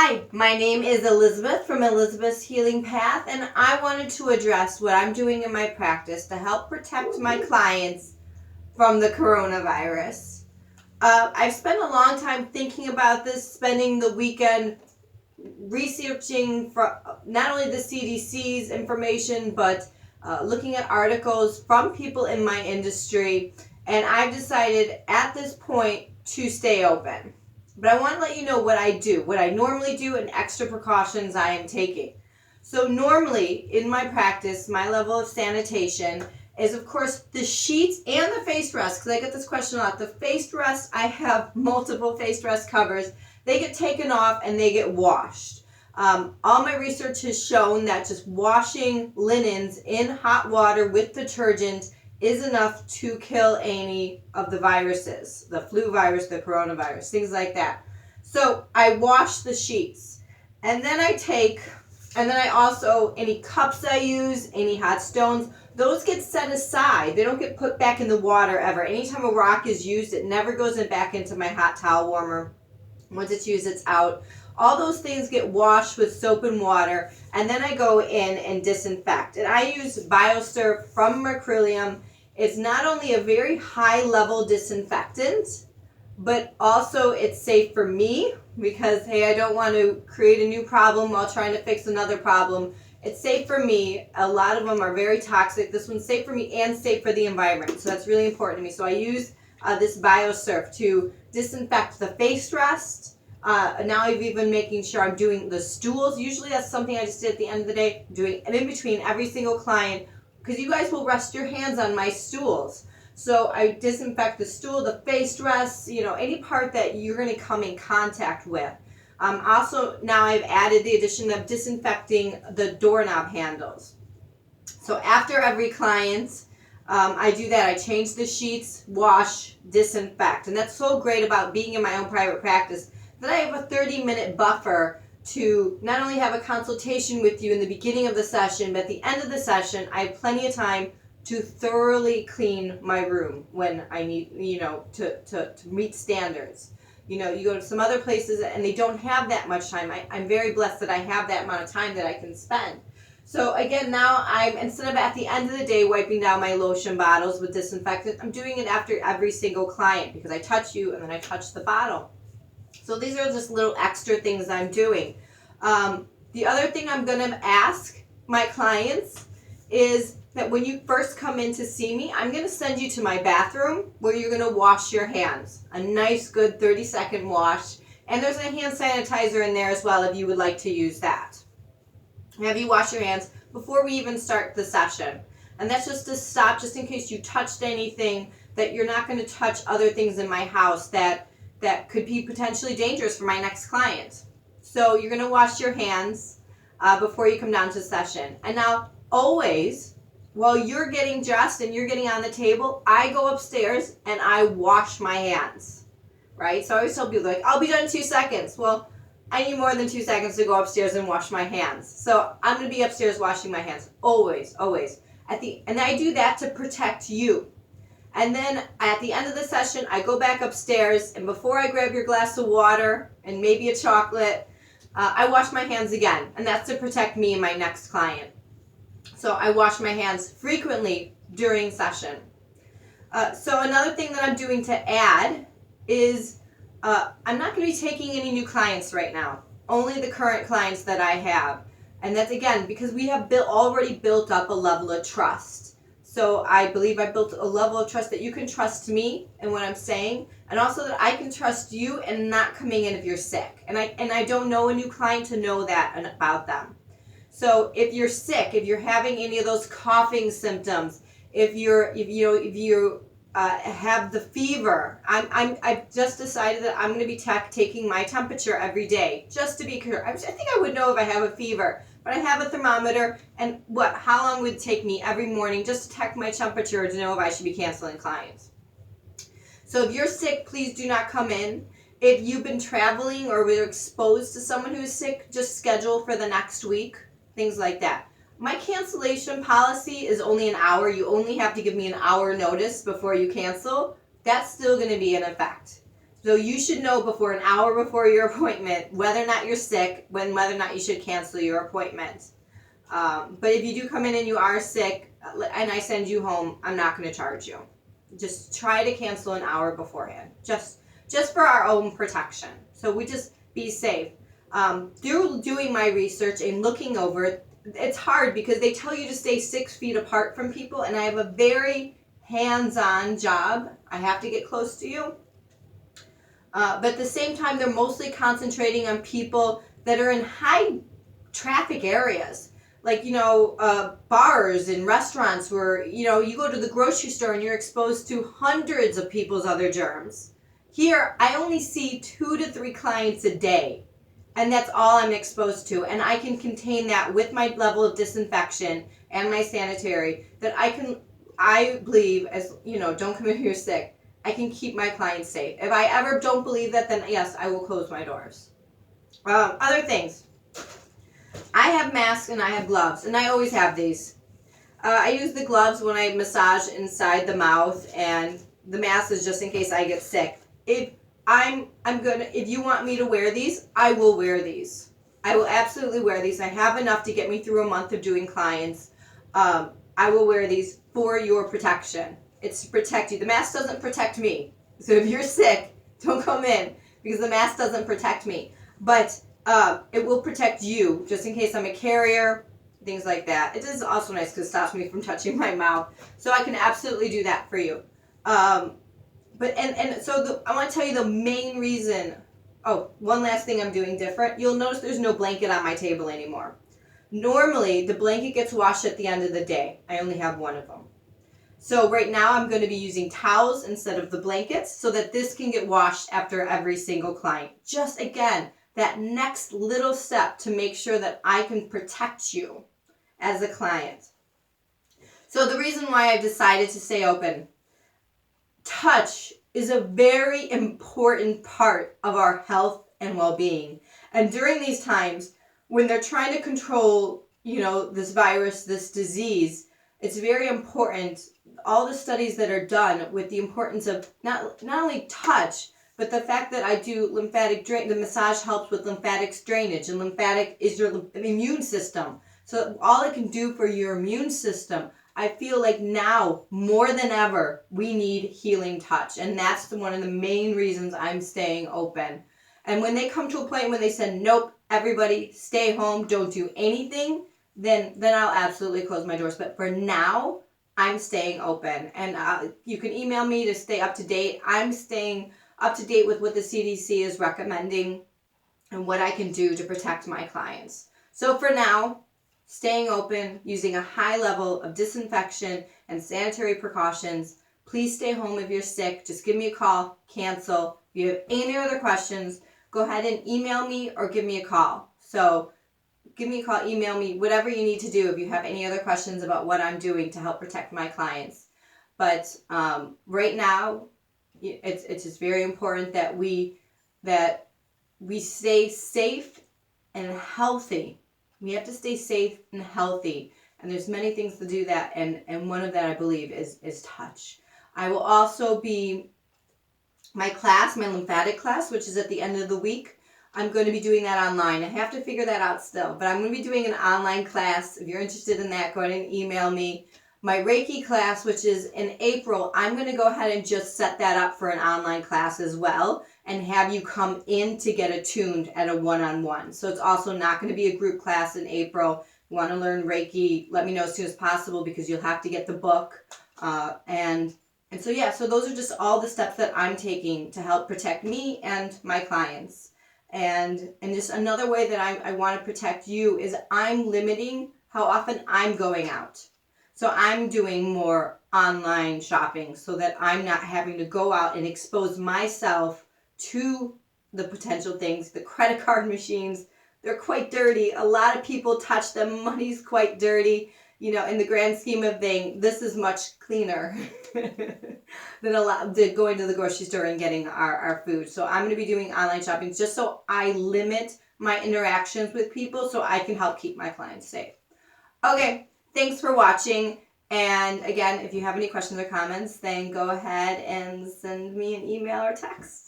Hi, my name is Elizabeth from Elizabeth's Healing Path, and I wanted to address what I'm doing in my practice to help protect my clients from the coronavirus. I've spent a long time thinking about this, spending the weekend researching for not only the CDC's information, but looking at articles from people in my industry, and I've decided at this point to stay open. But I want to let you know what I do, what I normally do, and extra precautions I am taking. So normally in my practice, my level of sanitation is, of course, the sheets and the face rest, because I get this question a lot. The face rest, I have multiple face rest covers. They get taken off and they get washed. All my research has shown that just washing linens in hot water with detergent is enough to kill any of the viruses, the flu virus, the coronavirus, things like that. So I wash the sheets, and then I also, any cups I use, any hot stones, those get set aside. They don't get put back in the water ever. Anytime a rock is used, it never goes back into my hot towel warmer. Once it's used, it's out. All those things get washed with soap and water, and then I go in and disinfect. And I use BioSurf from Mercurium. It's not only a very high level disinfectant, but also it's safe for me because, hey, I don't want to create a new problem while trying to fix another problem. It's safe for me. A lot of them are very toxic. This one's safe for me and safe for the environment. So that's really important to me. So I use this BioSurf to disinfect the face rest. Now I've even making sure I'm doing the stools. Usually that's something I just did at the end of the day, doing it in between every single client, because you guys will rest your hands on my stools. So I disinfect the stool, the face rest, any part that you're going to come in contact with. Also, now I've added the addition of disinfecting the doorknob handles. So after every client, I do that. I change the sheets, wash, disinfect. And that's so great about being in my own private practice that I have a 30-minute buffer to not only have a consultation with you in the beginning of the session, but at the end of the session, I have plenty of time to thoroughly clean my room when I need, to meet standards. You go to some other places and they don't have that much time. I'm very blessed that I have that amount of time that I can spend. So again, now instead of at the end of the day wiping down my lotion bottles with disinfectant, I'm doing it after every single client because I touch you and then I touch the bottle. So these are just little extra things I'm doing. The other thing I'm going to ask my clients is that when you first come in to see me, I'm going to send you to my bathroom where you're going to wash your hands. A nice, good 30-second wash. And there's a hand sanitizer in there as well if you would like to use that. Have you wash your hands before we even start the session. And that's just to stop, just in case you touched anything, that you're not going to touch other things in my house that could be potentially dangerous for my next client. So you're going to wash your hands before you come down to session. And now, always, while you're getting dressed and you're getting on the table, I go upstairs and I wash my hands, right? So I always tell people, I'll be done in 2 seconds. Well, I need more than 2 seconds to go upstairs and wash my hands. So I'm going to be upstairs washing my hands, always, always. And I do that to protect you. And then at the end of the session, I go back upstairs, and before I grab your glass of water and maybe a chocolate, I wash my hands again, and that's to protect me and my next client. So I wash my hands frequently during session. So another thing that I'm doing to add is I'm not going to be taking any new clients right now, only the current clients that I have. And that's, again, because we have already built up a level of trust. So I believe I built a level of trust that you can trust me and what I'm saying, and also that I can trust you and not coming in if you're sick. And I don't know a new client to know that about them. So if you're sick, if you're having any of those coughing symptoms, if you have the fever, I've just decided that I'm going to be taking my temperature every day just to be clear. I think I would know if I have a fever. But I have a thermometer, and how long would it take me every morning just to check my temperature to know if I should be canceling clients? So if you're sick, please do not come in. If you've been traveling or were exposed to someone who's sick, just schedule for the next week, things like that. My cancellation policy is only an hour. You only have to give me an hour notice before you cancel. That's still going to be in effect. So you should know before, an hour before your appointment, whether or not you're sick, whether or not you should cancel your appointment. But if you do come in and you are sick and I send you home, I'm not going to charge you. Just try to cancel an hour beforehand, just for our own protection. So we just be safe. Through doing my research and looking over it, it's hard because they tell you to stay 6 feet apart from people, and I have a very hands-on job. I have to get close to you. But at the same time, they're mostly concentrating on people that are in high traffic areas. Like, bars and restaurants where, you go to the grocery store and you're exposed to hundreds of people's other germs. Here, I only see 2 to 3 clients a day. And that's all I'm exposed to. And I can contain that with my level of disinfection and my sanitary, that I believe, as, don't come in here sick, I can keep my clients safe. If I ever don't believe that, then yes, I will close my doors. Other things. I have masks and I have gloves, and I always have these. I use the gloves when I massage inside the mouth, and the mask is just in case I get sick. If you want me to wear these, I will wear these. I will absolutely wear these. I have enough to get me through a month of doing clients. I will wear these for your protection. It's to protect you. The mask doesn't protect me. So if you're sick, don't come in because the mask doesn't protect me. But it will protect you just in case I'm a carrier, things like that. It is also nice because it stops me from touching my mouth. So I can absolutely do that for you. I want to tell you the main reason. Oh, one last thing I'm doing different. You'll notice there's no blanket on my table anymore. Normally, the blanket gets washed at the end of the day. I only have one of them. So right now I'm going to be using towels instead of the blankets so that this can get washed after every single client. Just again, that next little step to make sure that I can protect you as a client. So the reason why I've decided to stay open, touch is a very important part of our health and well-being. And during these times when they're trying to control, this virus, this disease, it's very important. All the studies that are done with the importance of not only touch, but the fact that I do lymphatic drain, the massage helps with lymphatic drainage, and lymphatic is your immune system. So all it can do for your immune system, I feel like now more than ever, we need healing touch. And that's one of the main reasons I'm staying open. And when they come to a point when they said, nope, everybody stay home, don't do anything, then I'll absolutely close my doors. But for now, I'm staying open. And you can email me to stay up to date. I'm staying up to date with what the CDC is recommending and what I can do to protect my clients. So for now, staying open, using a high level of disinfection and sanitary precautions. Please stay home if you're sick. Just give me a call, cancel. If you have any other questions, go ahead and email me or give me a call. So give me a call, email me, whatever you need to do if you have any other questions about what I'm doing to help protect my clients. But right now, it's just very important that we stay safe and healthy. We have to stay safe and healthy. And there's many things to do that. And one of that, I believe, is touch. I will also be, my lymphatic class, which is at the end of the week, I'm going to be doing that online. I have to figure that out still. But I'm going to be doing an online class. If you're interested in that, go ahead and email me. My Reiki class, which is in April, I'm going to go ahead and just set that up for an online class as well and have you come in to get attuned at a one-on-one. So it's also not going to be a group class in April. If you want to learn Reiki, let me know as soon as possible because you'll have to get the book. So those are just all the steps that I'm taking to help protect me and my clients. And just another way that I want to protect you is I'm limiting how often I'm going out. So I'm doing more online shopping so that I'm not having to go out and expose myself to the potential things. The credit card machines, they're quite dirty. A lot of people touch them. Money's quite dirty. In the grand scheme of things, this is much cleaner than going to the grocery store and getting our food. So I'm going to be doing online shopping just so I limit my interactions with people so I can help keep my clients safe. Okay. Thanks for watching. And again, if you have any questions or comments, then go ahead and send me an email or text.